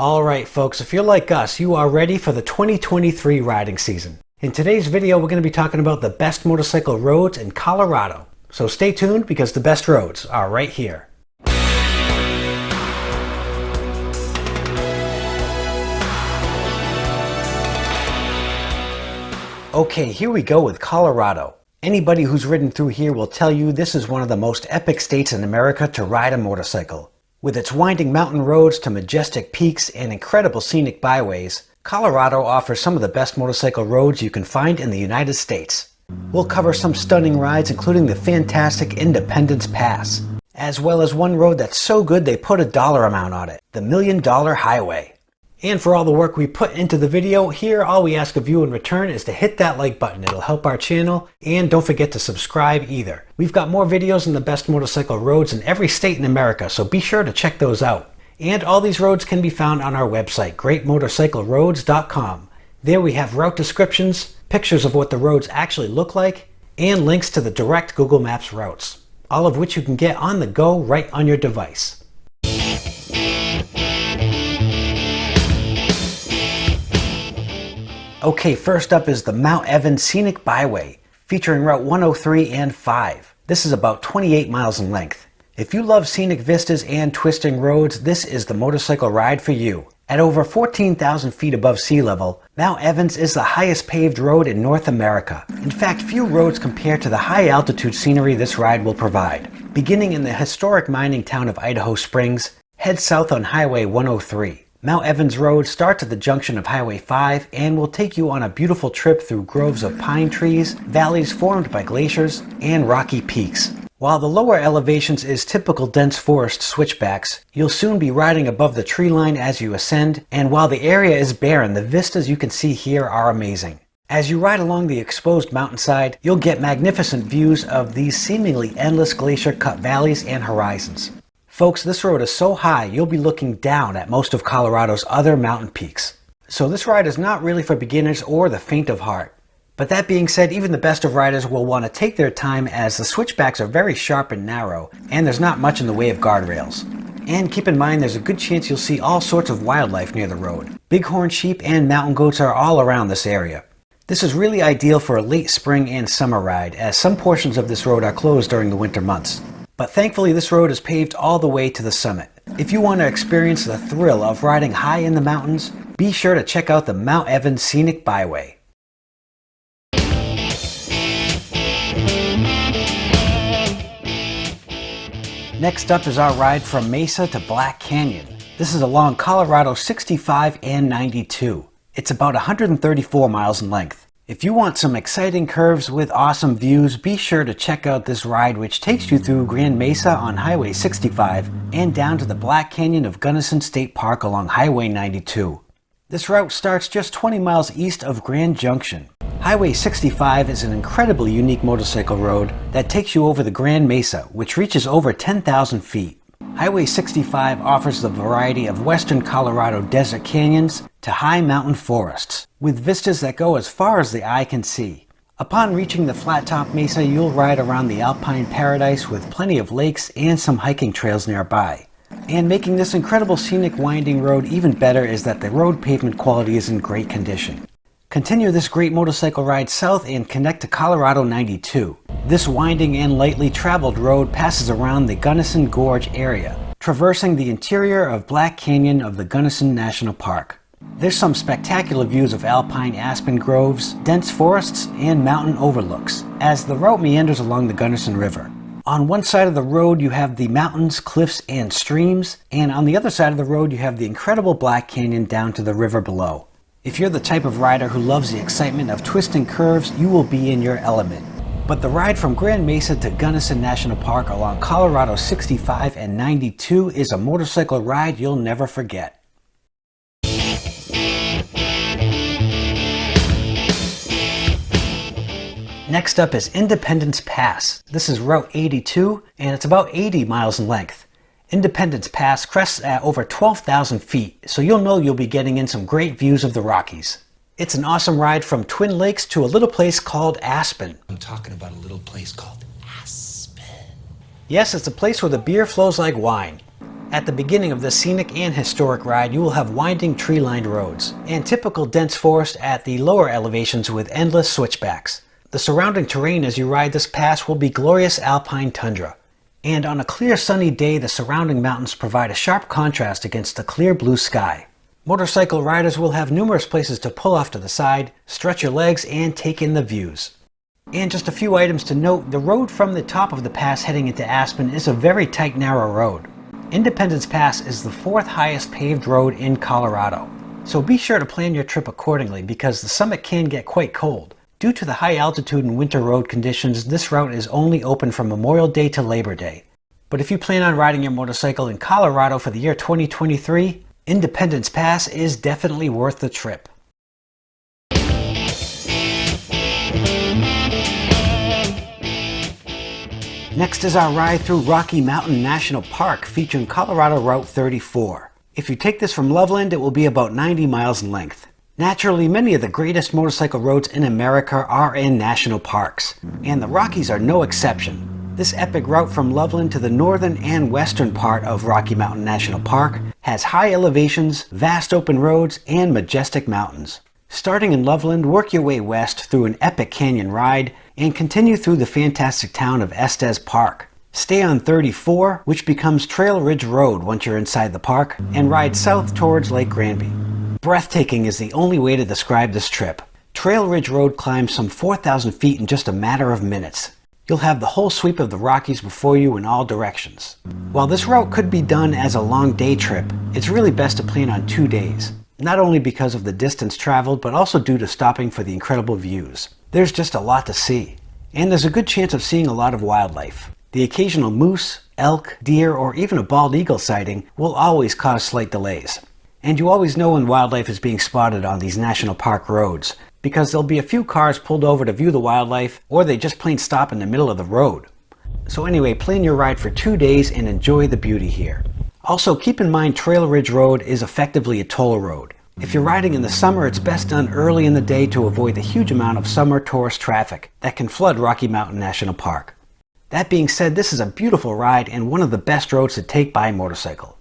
Alright folks, if you're like us, you are ready for the 2023 riding season. In today's video, we're going to be talking about the best motorcycle roads in Colorado. So stay tuned because the best roads are right here. Okay, here we go with Colorado. Anybody who's ridden through here will tell you this is one of the most epic states in America to ride a motorcycle. With its winding mountain roads to majestic peaks and incredible scenic byways, Colorado offers some of the best motorcycle roads you can find in the United States. We'll cover some stunning rides including the fantastic Independence Pass, as well as one road that's so good they put a dollar amount on it, the $1 Million Highway. And for all the work we put into the video, here all we ask of you in return is to hit that like button. It'll help our channel, and don't forget to subscribe either. We've got more videos on the best motorcycle roads in every state in America, so be sure to check those out. And all these roads can be found on our website, greatmotorcycleroads.com. There we have route descriptions, pictures of what the roads actually look like, and links to the direct Google Maps routes, all of which you can get on the go right on your device. Okay, first up is the Mount Evans Scenic Byway, featuring Route 103 and 5. This is about 28 miles in length. If you love scenic vistas and twisting roads, this is the motorcycle ride for you. At over 14,000 feet above sea level, Mount Evans is the highest paved road in North America. In fact, few roads compare to the high altitude scenery this ride will provide. Beginning in the historic mining town of Idaho Springs, head south on Highway 103. Mount Evans Road starts at the junction of Highway 5 and will take you on a beautiful trip through groves of pine trees, valleys formed by glaciers, and rocky peaks. While the lower elevations is typical dense forest switchbacks, you'll soon be riding above the tree line as you ascend, and while the area is barren, the vistas you can see here are amazing. As you ride along the exposed mountainside, you'll get magnificent views of these seemingly endless glacier-cut valleys and horizons. Folks, this road is so high you'll be looking down at most of Colorado's other mountain peaks. So this ride is not really for beginners or the faint of heart. But that being said, even the best of riders will want to take their time as the switchbacks are very sharp and narrow, and there's not much in the way of guardrails. And keep in mind there's a good chance you'll see all sorts of wildlife near the road. Bighorn sheep and mountain goats are all around this area. This is really ideal for a late spring and summer ride, as some portions of this road are closed during the winter months. But thankfully this road is paved all the way to the summit. If you want to experience the thrill of riding high in the mountains, be sure to check out the Mount Evans Scenic Byway. Next up is our ride from Mesa to Black Canyon. This is along Colorado 65 and 92. It's about 134 miles in length. If you want some exciting curves with awesome views, be sure to check out this ride which takes you through Grand Mesa on Highway 65 and down to the Black Canyon of Gunnison State Park along Highway 92. This route starts just 20 miles east of Grand Junction. Highway 65 is an incredibly unique motorcycle road that takes you over the Grand Mesa, which reaches over 10,000 feet. Highway 65 offers the variety of western Colorado desert canyons to high mountain forests, with vistas that go as far as the eye can see. Upon reaching the flat-top mesa, you'll ride around the alpine paradise with plenty of lakes and some hiking trails nearby. And making this incredible scenic winding road even better is that the road pavement quality is in great condition. Continue this great motorcycle ride south and connect to Colorado 92. This winding and lightly traveled road passes around the Gunnison Gorge area, traversing the interior of Black Canyon of the Gunnison National Park. There's some spectacular views of alpine aspen groves, dense forests, and mountain overlooks, as the route meanders along the Gunnison River. On one side of the road you have the mountains, cliffs, and streams, and on the other side of the road you have the incredible Black Canyon down to the river below. If you're the type of rider who loves the excitement of twisting curves, you will be in your element. But the ride from Grand Mesa to Gunnison National Park along Colorado 65 and 92 is a motorcycle ride you'll never forget. Next up is Independence Pass. This is Route 82 and it's about 80 miles in length. Independence Pass crests at over 12,000 feet, so you'll know you'll be getting in some great views of the Rockies. It's an awesome ride from Twin Lakes to a little place called Aspen. I'm talking about a little place called Aspen. Yes, it's a place where the beer flows like wine. At the beginning of this scenic and historic ride, you will have winding tree-lined roads and typical dense forest at the lower elevations with endless switchbacks. The surrounding terrain as you ride this pass will be glorious alpine tundra. And on a clear sunny day, the surrounding mountains provide a sharp contrast against the clear blue sky. Motorcycle riders will have numerous places to pull off to the side, stretch your legs, and take in the views. And just a few items to note, the road from the top of the pass heading into Aspen is a very tight, narrow road. Independence Pass is the 4th highest paved road in Colorado. So be sure to plan your trip accordingly because the summit can get quite cold. Due to the high altitude and winter road conditions, this route is only open from Memorial Day to Labor Day. But if you plan on riding your motorcycle in Colorado for the year 2023, Independence Pass is definitely worth the trip. Next is our ride through Rocky Mountain National Park featuring Colorado Route 34. If you take this from Loveland, it will be about 90 miles in length. Naturally, many of the greatest motorcycle roads in America are in national parks, and the Rockies are no exception. This epic route from Loveland to the northern and western part of Rocky Mountain National Park has high elevations, vast open roads, and majestic mountains. Starting in Loveland, work your way west through an epic canyon ride and continue through the fantastic town of Estes Park. Stay on 34, which becomes Trail Ridge Road once you're inside the park, and ride south towards Lake Granby. Breathtaking is the only way to describe this trip. Trail Ridge Road climbs some 4,000 feet in just a matter of minutes. You'll have the whole sweep of the Rockies before you in all directions. While this route could be done as a long day trip, it's really best to plan on 2 days. Not only because of the distance traveled, but also due to stopping for the incredible views. There's just a lot to see. And there's a good chance of seeing a lot of wildlife. The occasional moose, elk, deer, or even a bald eagle sighting will always cause slight delays. And you always know when wildlife is being spotted on these national park roads, because there'll be a few cars pulled over to view the wildlife, or they just plain stop in the middle of the road. So anyway, plan your ride for 2 days and enjoy the beauty here. Also, keep in mind Trail Ridge Road is effectively a toll road. If you're riding in the summer, it's best done early in the day to avoid the huge amount of summer tourist traffic that can flood Rocky Mountain National Park. That being said, this is a beautiful ride and one of the best roads to take by motorcycle.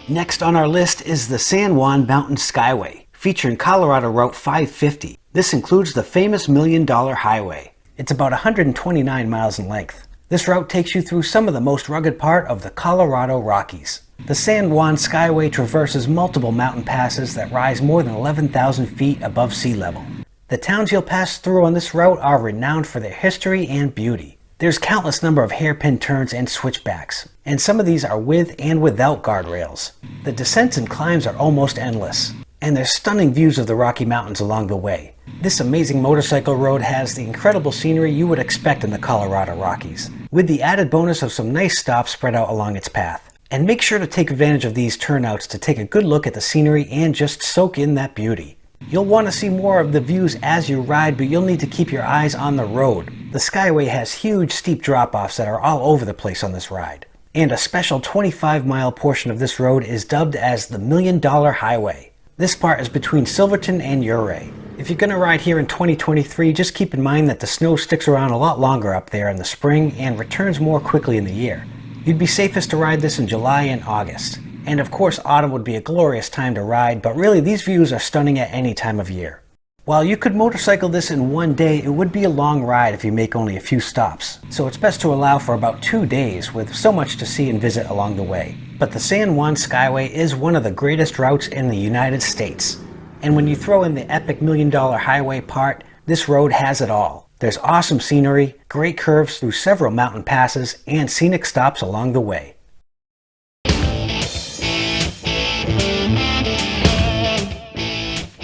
Next on our list is the San Juan Mountain Skyway, featuring Colorado Route 550. This includes the famous $1 Million Highway. It's about 129 miles in length. This route takes you through some of the most rugged part of the Colorado Rockies. The San Juan Skyway traverses multiple mountain passes that rise more than 11,000 feet above sea level. The towns you'll pass through on this route are renowned for their history and beauty. There's countless number of hairpin turns and switchbacks, and some of these are with and without guardrails. The descents and climbs are almost endless, and there's stunning views of the Rocky Mountains along the way. This amazing motorcycle road has the incredible scenery you would expect in the Colorado Rockies, with the added bonus of some nice stops spread out along its path. And make sure to take advantage of these turnouts to take a good look at the scenery and just soak in that beauty. You'll want to see more of the views as you ride, but you'll need to keep your eyes on the road. The Skyway has huge steep drop-offs that are all over the place on this ride. And a special 25-mile portion of this road is dubbed as the $1 Million Highway. This part is between Silverton and Ouray. If you're going to ride here in 2023, just keep in mind that the snow sticks around a lot longer up there in the spring and returns more quickly in the year. You'd be safest to ride this in July and August. And of course, autumn would be a glorious time to ride, but really these views are stunning at any time of year. While you could motorcycle this in 1 day, it would be a long ride if you make only a few stops. So it's best to allow for about 2 days with so much to see and visit along the way. But the San Juan Skyway is one of the greatest routes in the United States. And when you throw in the epic $1 Million Highway part, this road has it all. There's awesome scenery, great curves through several mountain passes, and scenic stops along the way.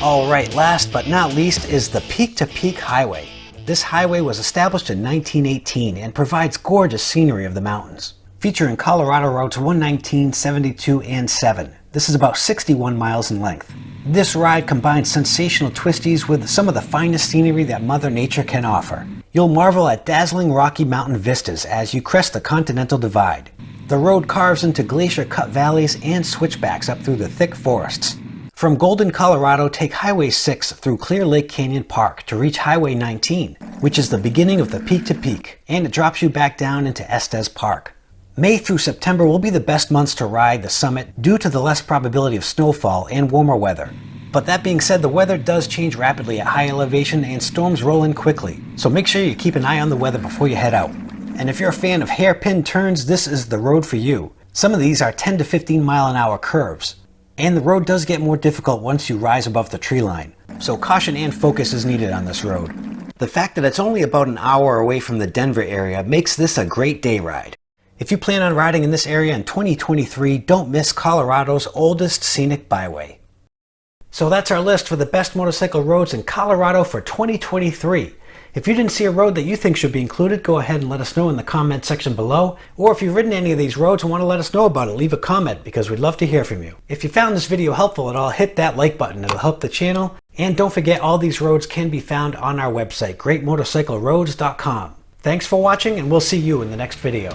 Alright, last but not least is the Peak to Peak Highway. This highway was established in 1918 and provides gorgeous scenery of the mountains. Featuring Colorado routes 119, 72, and 7. This is about 61 miles in length. This ride combines sensational twisties with some of the finest scenery that Mother Nature can offer. You'll marvel at dazzling Rocky Mountain vistas as you crest the Continental Divide. The road carves into glacier-cut valleys and switchbacks up through the thick forests. From Golden, Colorado, take Highway 6 through Clear Lake Canyon Park to reach Highway 19. which is the beginning of the peak to peak, and it drops you back down into Estes Park. May through September will be the best months to ride the summit due to the less probability of snowfall and warmer weather. But that being said, the weather does change rapidly at high elevation and storms roll in quickly, so make sure you keep an eye on the weather before you head out. And if you're a fan of hairpin turns, this is the road for you. Some of these are 10 to 15 mile an hour curves. And the road does get more difficult once you rise above the tree line, so caution and focus is needed on this road. The fact that it's only about an hour away from the Denver area makes this a great day ride. If you plan on riding in this area in 2023, don't miss Colorado's oldest scenic byway. So that's our list for the best motorcycle roads in Colorado for 2023. If you didn't see a road that you think should be included, go ahead and let us know in the comment section below. Or if you've ridden any of these roads and want to let us know about it, leave a comment because we'd love to hear from you. If you found this video helpful at all, hit that like button. It'll help the channel. And don't forget, all these roads can be found on our website, greatmotorcycleroads.com. Thanks for watching, and we'll see you in the next video.